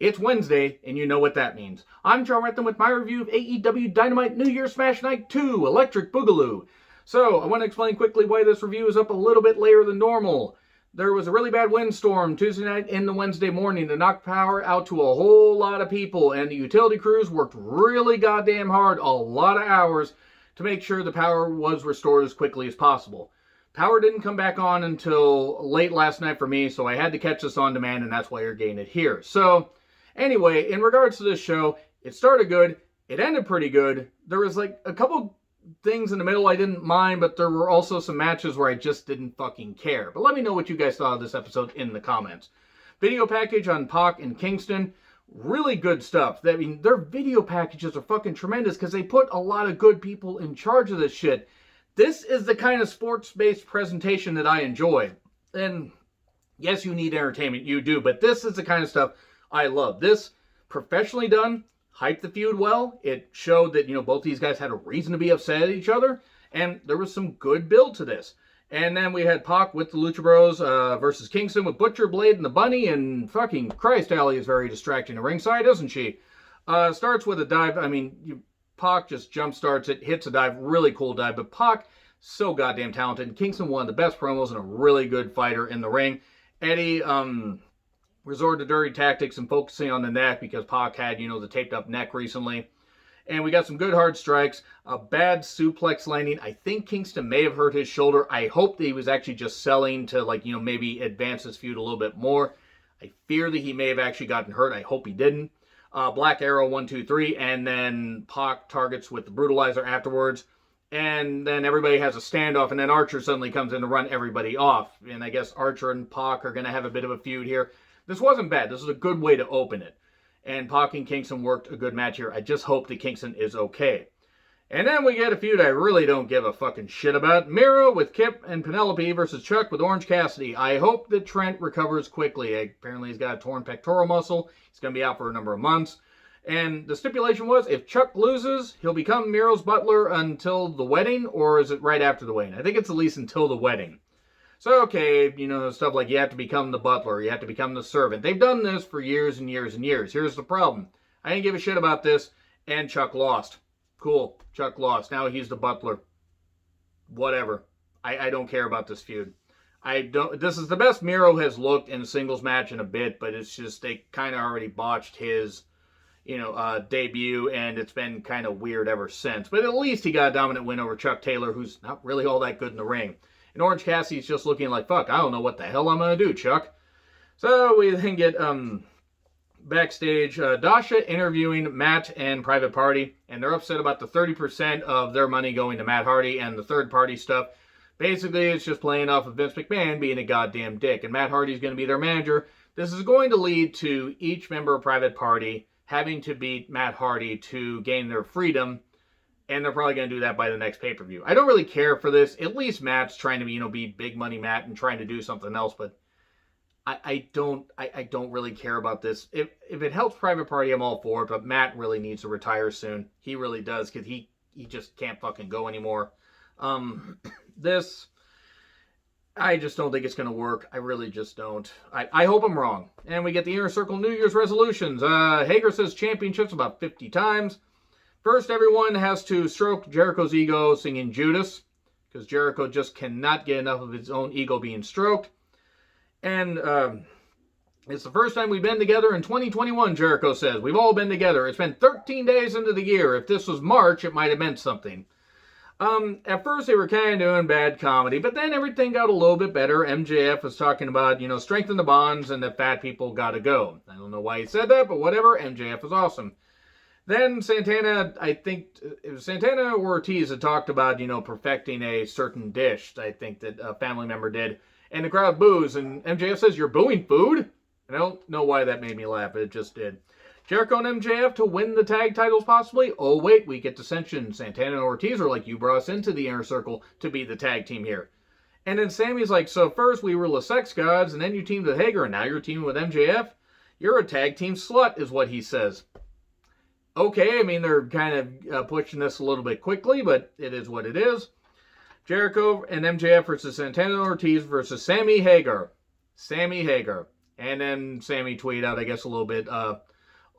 It's Wednesday, and you know what that means. I'm John Rentham with my review of AEW Dynamite New Year Smash Night 2, Electric Buckaloo. So, I want to explain quickly why this review is up a little bit later than normal. There was a really bad windstorm Tuesday night into Wednesday morning to knock power out to a whole lot of people, and the utility crews worked really goddamn hard, a lot of hours, to make sure the power was restored as quickly as possible. Power didn't come back on until late last night for me, so I had to catch this on demand, and that's why you're getting it here. So, anyway, in regards to this show, it started good, it ended pretty good. There was like a couple things in the middle I didn't mind, but there were also some matches where I just didn't fucking care. But let me know what you guys thought of this episode in the comments. Video package on Pac and Kingston, really good stuff. I mean, their video packages are fucking tremendous because they put a lot of good people in charge of this shit. This is the kind of sports-based presentation that I enjoy. And yes, you need entertainment, you do, but this is the kind of stuff I love. This, professionally done, hyped the feud well. It showed that, both these guys had a reason to be upset at each other, and there was some good build to this. And then we had Pac with the Lucha Bros versus Kingston with Butcher, Blade, and the Bunny, and fucking Christ, Allie is very distracting at ringside, isn't she? Starts with a dive. Pac just jump starts it, hits a dive, really cool dive, but Pac, so goddamn talented. Kingston, one of the best promos and a really good fighter in the ring. Eddie resorted to dirty tactics and focusing on the neck because Pac had, the taped up neck recently. And we got some good hard strikes, a bad suplex landing. I think Kingston may have hurt his shoulder. I hope that he was actually just selling to, maybe advance his feud a little bit more. I fear that he may have actually gotten hurt. I hope he didn't. Black Arrow 1, 2, 3, and then Pac targets with the Brutalizer afterwards. And then everybody has a standoff, and then Archer suddenly comes in to run everybody off. And I guess Archer and Pac are going to have a bit of a feud here. This wasn't bad. This was a good way to open it. And Pac and Kingston worked a good match here. I just hope that Kingston is okay. And then we get a feud I really don't give a fucking shit about. Miro with Kip and Penelope versus Chuck with Orange Cassidy. I hope that Trent recovers quickly. Apparently he's got a torn pectoral muscle. He's going to be out for a number of months. And the stipulation was, if Chuck loses, he'll become Miro's butler until the wedding, or is it right after the wedding? I think it's at least until the wedding. So, okay, stuff like you have to become the butler, you have to become the servant. They've done this for years and years and years. Here's the problem. I didn't give a shit about this, and Chuck lost. Cool, Chuck lost. Now he's the butler. Whatever. I don't care about this feud. This is the best Miro has looked in a singles match in a bit, but it's just they kind of already botched his, debut, and it's been kind of weird ever since. But at least he got a dominant win over Chuck Taylor, who's not really all that good in the ring. And Orange Cassidy's just looking like, fuck, I don't know what the hell I'm going to do, Chuck. So we then get backstage, Dasha interviewing Matt and Private Party, and they're upset about the 30% of their money going to Matt Hardy and the third-party stuff. Basically, it's just playing off of Vince McMahon being a goddamn dick, and Matt Hardy's going to be their manager. This is going to lead to each member of Private Party having to beat Matt Hardy to gain their freedom, and they're probably going to do that by the next pay-per-view. I don't really care for this. At least Matt's trying to be big money Matt and trying to do something else, but I don't really care about this. If it helps Private Party, I'm all for it, but Matt really needs to retire soon. He really does, because he just can't fucking go anymore. This, I just don't think it's going to work. I really just don't. I hope I'm wrong. And we get the Inner Circle New Year's resolutions. Hager says championships about 50 times. First, everyone has to stroke Jericho's ego singing Judas, because Jericho just cannot get enough of his own ego being stroked. And it's the first time we've been together in 2021, Jericho says. We've all been together. It's been 13 days into the year. If this was March, it might have meant something. At first, they were kind of doing bad comedy, but then everything got a little bit better. MJF was talking about, strengthen the bonds and that fat people gotta go. I don't know why he said that, but whatever. MJF was awesome. Then Santana, I think it was Santana or Ortiz that talked about, perfecting a certain dish. I think that a family member did. And the crowd boos, and MJF says, "You're booing food?" I don't know why that made me laugh, but it just did. Jericho and MJF to win the tag titles possibly? Oh wait, we get dissension. Santana and Ortiz are like, you brought us into the Inner Circle to be the tag team here. And then Sammy's like, so first we were the Sex Gods, and then you teamed with Hager, and now you're teaming with MJF? You're a tag team slut, is what he says. Okay, they're kind of pushing this a little bit quickly, but it is what it is. Jericho and MJF versus Santana and Ortiz versus Sammy Hagar. Sammy Hagar. And then Sammy tweeted out, I guess, a little bit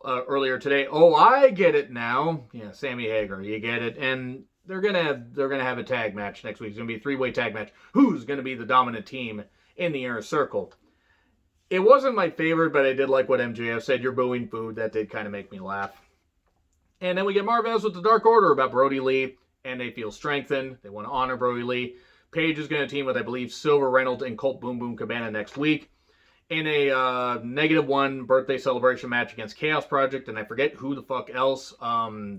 earlier today. Oh, I get it now. Yeah, Sammy Hagar, you get it. And they're gonna have a tag match next week. It's gonna be a 3-way tag match. Who's gonna be the dominant team in the Inner Circle? It wasn't my favorite, but I did like what MJF said. You're booing food. That did kind of make me laugh. And then we get Marvez with the Dark Order about Brody Lee, and they feel strengthened. They want to honor Brody Lee. Paige is going to team with, I believe, Silver Reynolds and Colt Boom Boom Cabana next week in a -1 birthday celebration match against Chaos Project, and I forget who the fuck else.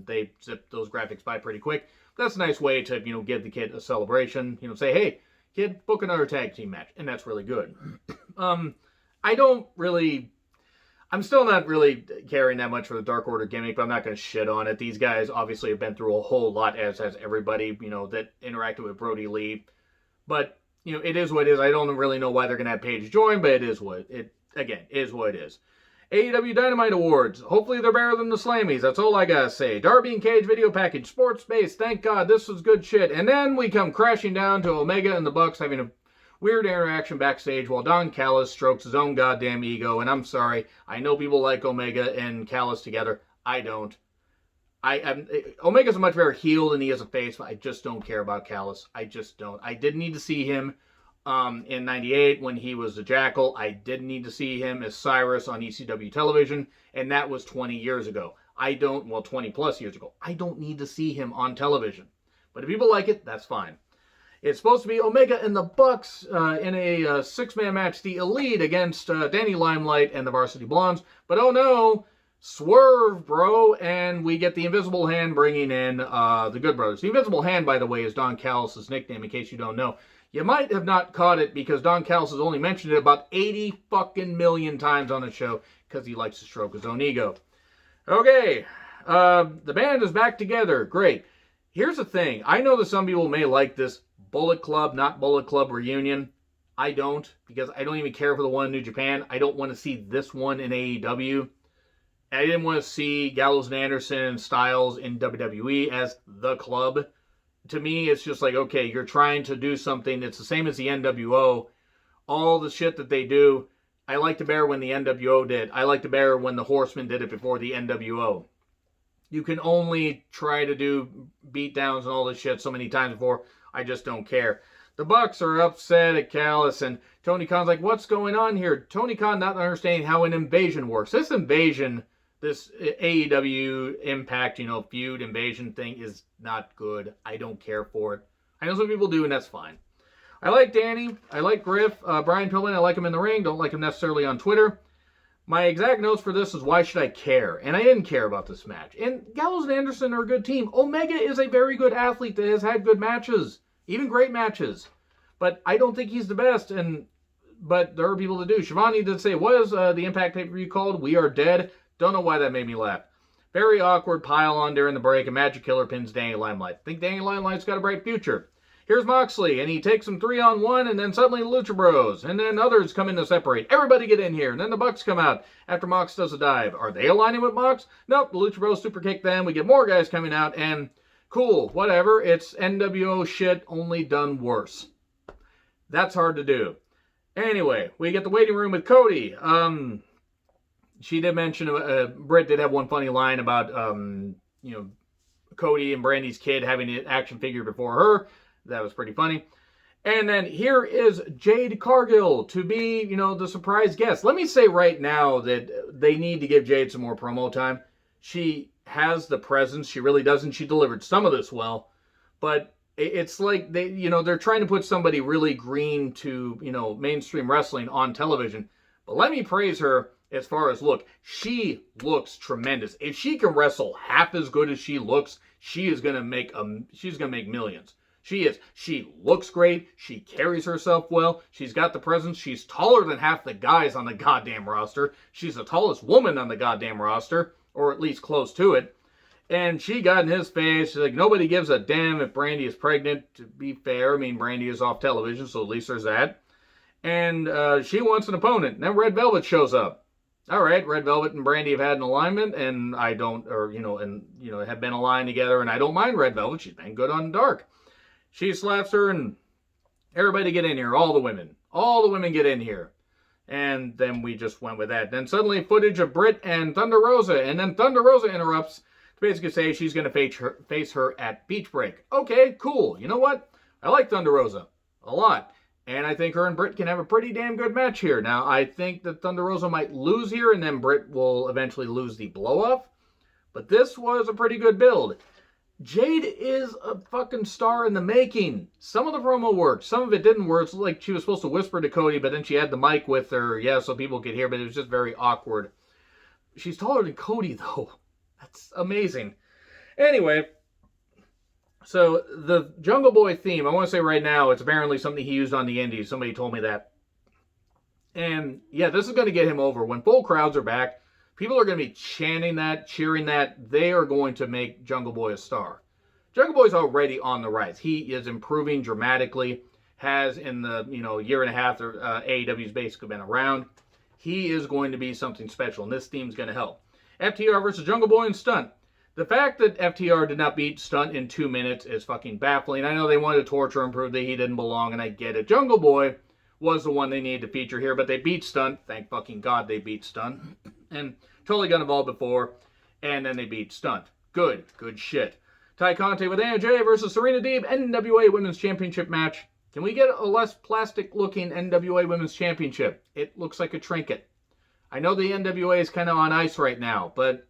They zipped those graphics by pretty quick. That's a nice way to, give the kid a celebration. Say, hey, kid, book another tag team match, and that's really good. I'm still not really caring that much for the Dark Order gimmick, but I'm not going to shit on it. These guys obviously have been through a whole lot, as has everybody, that interacted with Brody Lee. But, it is what it is. I don't really know why they're going to have Paige join, but it is what it is what it is. AEW Dynamite Awards. Hopefully they're better than the Slammies. That's all I gotta say. Darby and Cage video package. Sports Space. Thank God. This was good shit. And then we come crashing down to Omega and the Bucks having a weird interaction backstage while Don Callis strokes his own goddamn ego. And I'm sorry. I know people like Omega and Callis together. I don't. Omega's a much better heel than he is a face, but I just don't care about Callis. I just don't. I didn't need to see him in 98 when he was the Jackal. I didn't need to see him as Cyrus on ECW television, and that was 20 years ago. 20 plus years ago. I don't need to see him on television. But if people like it, that's fine. It's supposed to be Omega and the Bucks in a 6-man match, the Elite against Danny Limelight and the Varsity Blondes. But oh no, swerve, bro, and we get the Invisible Hand bringing in the Good Brothers. The Invisible Hand, by the way, is Don Callis' nickname, in case you don't know. You might have not caught it because Don Callis has only mentioned it about 80 fucking million times on the show because he likes to stroke his own ego. Okay, the band is back together. Great. Here's the thing. I know that some people may like this Bullet Club, not Bullet Club reunion. I don't, because I don't even care for the one in New Japan. I don't want to see this one in AEW. I didn't want to see Gallows and Anderson and Styles in WWE as the club. To me, it's just like, okay, you're trying to do something. It's the same as the NWO. All the shit that they do, I liked it better when the NWO did. I liked it better when the Horsemen did it before the NWO. You can only try to do beatdowns and all this shit so many times before. I just don't care. The Bucks are upset at Callis, and Tony Khan's like, what's going on here? Tony Khan not understanding how an invasion works. This invasion, this AEW Impact, feud invasion thing is not good. I don't care for it. I know some people do, and that's fine. I like Danny. I like Griff. Brian Pillman, I like him in the ring. Don't like him necessarily on Twitter. My exact notes for this is, why should I care? And I didn't care about this match. And Gallows and Anderson are a good team. Omega is a very good athlete that has had good matches. Even great matches. But I don't think he's the best. But there are people that do. Shivani did say, what is the Impact pay-per-view called? We Are Dead. Don't know why that made me laugh. Very awkward pile on during the break. A Magic Killer pins Danny Limelight. Think Danny Limelight's got a bright future. Here's Moxley, and he takes him 3-on-1, and then suddenly the Lucha Bros, and then others come in to separate. Everybody get in here, and then the Bucks come out after Mox does a dive. Are they aligning with Mox? Nope, the Lucha Bros super kick them. We get more guys coming out, and cool, whatever. It's NWO shit, only done worse. That's hard to do. Anyway, we get the waiting room with Cody. She did mention, Britt did have one funny line about, Cody and Brandy's kid having an action figure before her. That was pretty funny. And then here is Jade Cargill to be, the surprise guest. Let me say right now that they need to give Jade some more promo time. She has the presence. She really does, and she delivered some of this well. But it's like they're trying to put somebody really green to, mainstream wrestling on television. But let me praise her as far as look. She looks tremendous. If she can wrestle half as good as she looks, she is going to make millions. She is. She looks great. She carries herself well. She's got the presence. She's taller than half the guys on the goddamn roster. She's the tallest woman on the goddamn roster, or at least close to it. And she got in his face. She's like, nobody gives a damn if Brandy is pregnant. To be fair, Brandy is off television, so at least there's that. And she wants an opponent. And then Red Velvet shows up. All right, Red Velvet and Brandy have had an alignment, and have been aligned together, and I don't mind Red Velvet. She's been good on Dark. She slaps her, and everybody get in here. All the women get in here. And then we just went with that. Then suddenly footage of Britt and Thunder Rosa. And then Thunder Rosa interrupts to basically say she's going to face her at Beach Break. Okay, cool. You know what? I like Thunder Rosa a lot. And I think her and Britt can have a pretty damn good match here. Now, I think that Thunder Rosa might lose here, and then Britt will eventually lose the blow-off. But this was a pretty good build. Jade is a fucking star in the making. Some of the promo worked. Some of it didn't work. It's like she was supposed to whisper to Cody, but then she had the mic with her, so people could hear, but it was just very awkward. She's taller than Cody, though. That's amazing. Anyway, so the Jungle Boy theme, I want to say right now, it's apparently something he used on the Indies. Somebody told me that. And yeah, this is going to get him over. When full crowds are back, people are going to be chanting that, cheering that. They are going to make Jungle Boy a star. Jungle Boy's already on the rise. He is improving dramatically. Has in the year and a half AEW's basically been around. He is going to be something special, and this theme's going to help. FTR versus Jungle Boy and Stunt. The fact that FTR did not beat Stunt in 2 minutes is fucking baffling. I know they wanted to torture him, prove that he didn't belong, and I get it. Jungle Boy was the one they needed to feature here, but they beat Stunt. Thank fucking God they beat Stunt. And totally got involved before, and then they beat Stunt. Good shit. Ty Conte with Anna Jay versus Serena Deeb, NWA Women's Championship match. Can we get a less plastic-looking NWA Women's Championship? It looks like a trinket. I know the NWA is kind of on ice right now, but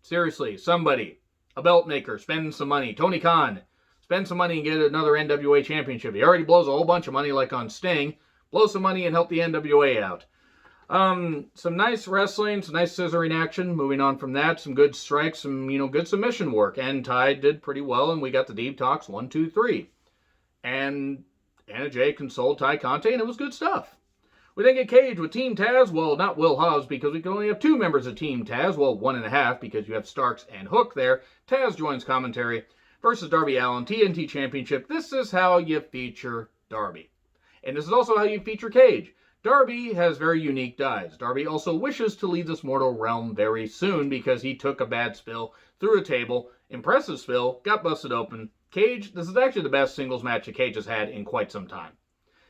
seriously, somebody, a belt maker, spend some money. Tony Khan, spend some money and get another NWA championship. He already blows a whole bunch of money like on Sting. Blow some money and help the NWA out. Some nice wrestling, some nice scissoring action. Moving on from that, some good strikes, some, good submission work. And Ty did pretty well, and we got the Deep Talks 1, 2, 3. And Anna Jay consoled Ty Conte, and it was good stuff. We then get Cage with Team Taz. Well, not Will Hobbs, because we can only have 2 members of Team Taz. Well, 1.5, because you have Starks and Hook there. Taz joins commentary versus Darby Allin, TNT Championship. This is how you feature Darby. And this is also how you feature Cage. Darby has very unique dies. Darby also wishes to leave this mortal realm very soon because he took a bad spill through a table. Impressive spill, got busted open. Cage, this is actually the best singles match that Cage has had in quite some time.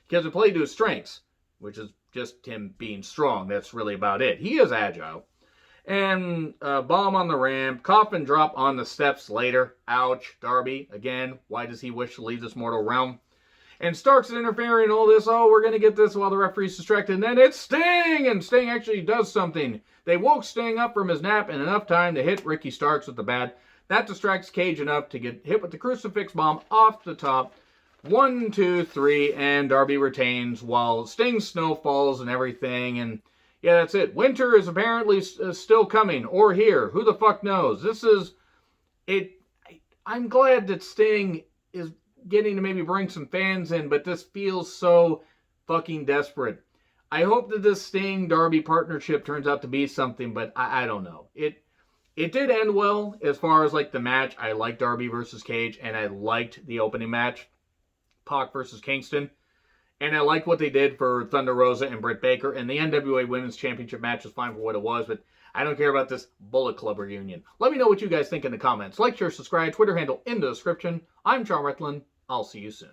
Because it played to his strengths, which is just him being strong. That's really about it. He is agile. And bomb on the ramp, coffin drop on the steps later. Ouch, Darby. Again, why does he wish to leave this mortal realm? And Starks is interfering in all this. Oh, we're going to get this while the referee's distracted. And then it's Sting! And Sting actually does something. They woke Sting up from his nap in enough time to hit Ricky Starks with the bat. That distracts Cage enough to get hit with the crucifix bomb off the top. 1, 2, 3, and Darby retains while Sting's snow falls and everything. And yeah, that's it. Winter is apparently still coming, or here. Who the fuck knows? This is it. I'm glad that Sting is getting to maybe bring some fans in, but this feels so fucking desperate. I hope that this Sting-Darby partnership turns out to be something, but I don't know. It did end well as far as like the match. I liked Darby versus Cage, and I liked the opening match, Pac versus Kingston. And I liked what they did for Thunder Rosa and Britt Baker. And the NWA Women's Championship match was fine for what it was, but I don't care about this Bullet Club reunion. Let me know what you guys think in the comments. Like, share, subscribe, Twitter handle in the description. I'm John Retlin. I'll see you soon.